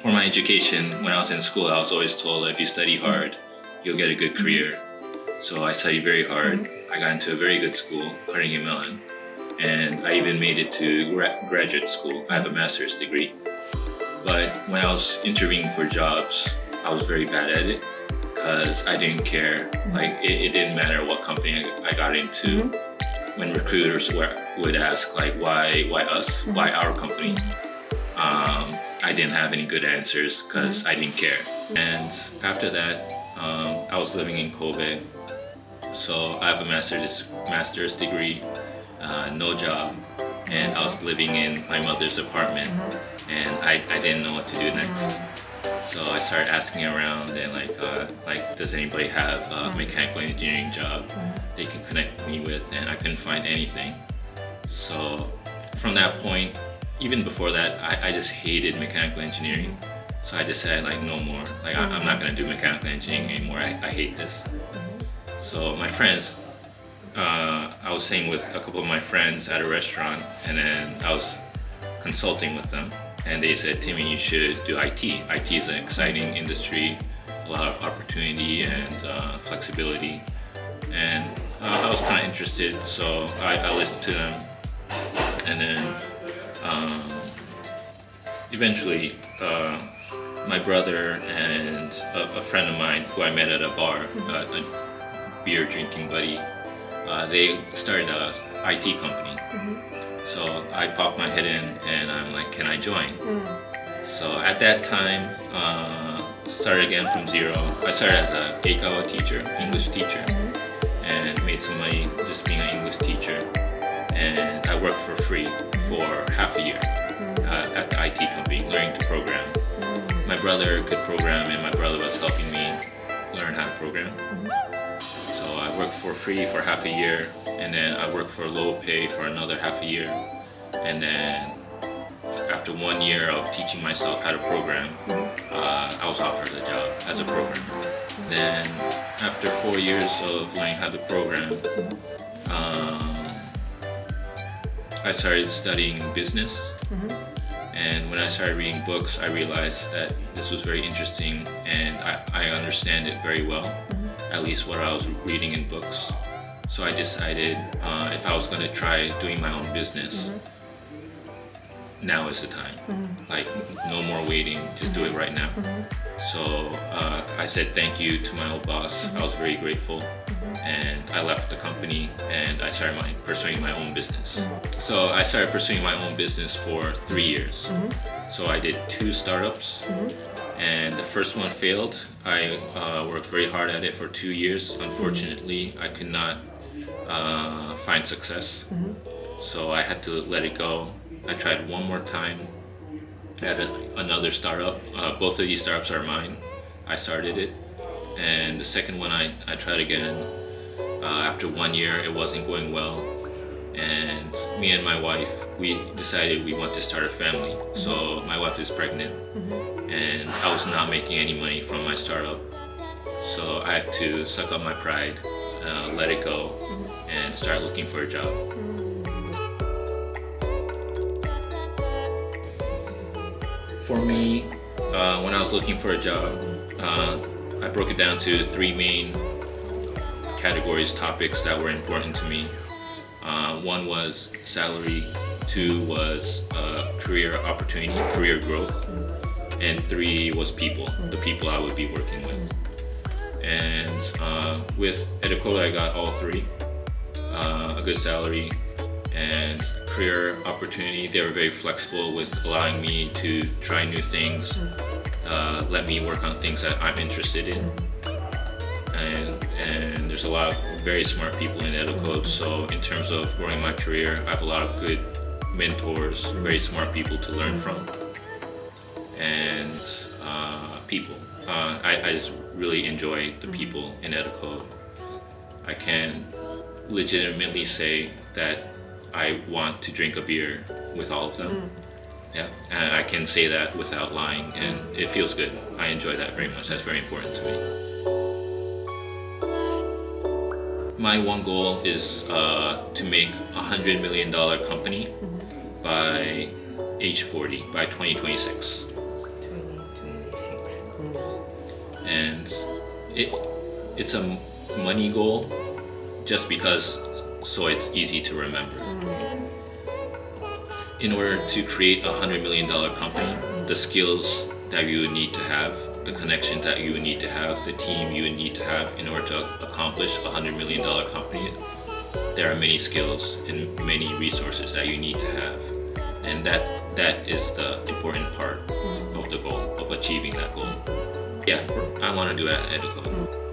For my education, when I was in school, I was always told if you study hard, you'll get a good career. So I studied very hard. I got into a very good school, Carnegie Mellon, and I even made it to graduate school. I have a master's degree. But when I was interviewing for jobs, I was very bad at it because I didn't care. Like it didn't matter what company I got into. When recruiters would ask like, why us? Why our company? I didn't have any good answers because I didn't care. And after that, I was living in Kobe. So I have a master's degree, no job, and I was living in my mother's apartment, and I didn't know what to do next. So I started asking around and like does anybody have a mechanical engineering job they can connect me with, and I couldn't find anything. So from that point, even before that, I just hated mechanical engineering. So I decided like no more, like I'm not gonna do mechanical engineering anymore, I hate this. So my friends, I was staying with a couple of my friends at a restaurant, and then I was consulting with them, and they said, Timmy, you should do IT. IT is an exciting industry, a lot of opportunity and flexibility. And I was kind of interested, so I listened to them. And then eventually, my brother and a friend of mine who I met at a bar, a beer drinking buddy, they started an IT company. So I popped my head in and I'm like, can I join? So at that time, started again from zero. I started as an Eikawa teacher, English teacher, and made some money just being an English teacher. And I worked for free for half a year at the IT company, learning to program. My brother could program, and my brother was helping me learn how to program. So I worked for free for half a year, and then I worked for low pay for another half a year. And then after 1 year of teaching myself how to program, I was offered a job as a programmer. Then after 4 years of learning how to program, I started studying business. And when I started reading books, I realized that this was very interesting, and I understand it very well, at least what I was reading in books. So I decided if I was going to try doing my own business, now is the time. Like, no more waiting, just do it right now. So I said thank you to my old boss. I was very grateful. And I left the company and I started pursuing my own business. So I started pursuing my own business for 3 years. So I did 2 startups, and the first one failed. I worked very hard at it for 2 years. Unfortunately, I could not find success. So I had to let it go. I tried one more time at another startup. Both of these startups are mine. I started it. And the second one I tried again. After 1 year, it wasn't going well, and me and my wife, we decided we want to start a family. So my wife is pregnant, and I was not making any money from my startup. So I had to suck up my pride, let it go, and start looking for a job. For me, when I was looking for a job, I broke it down to 3 main categories, topics that were important to me. 1 was salary, 2 was career opportunity, career growth, and 3 was people, the people I would be working with. And with EDOCODE, I got all 3, a good salary and career opportunity. They were very flexible with allowing me to try new things, let me work on things that I'm interested in. And there's a lot of very smart people in EDOCODE, so in terms of growing my career, I have a lot of good mentors, very smart people to learn from. And people. I just really enjoy the people in EDOCODE. I can legitimately say that I want to drink a beer with all of them. Yeah, and I can say that without lying, and it feels good. I enjoy that very much. That's very important to me. My one goal is to make $100 million company by age 40, by 2026. and it's a money goal just because so it's easy to remember. In order to create $100 million company, the skills that you would need to have, the connections that you would need to have, the team you would need to have in order to accomplish $100 million company, there are many skills and many resources that you need to have. And that is the important part of the goal, of achieving that goal. Yeah, I want to do it at EDOCODE.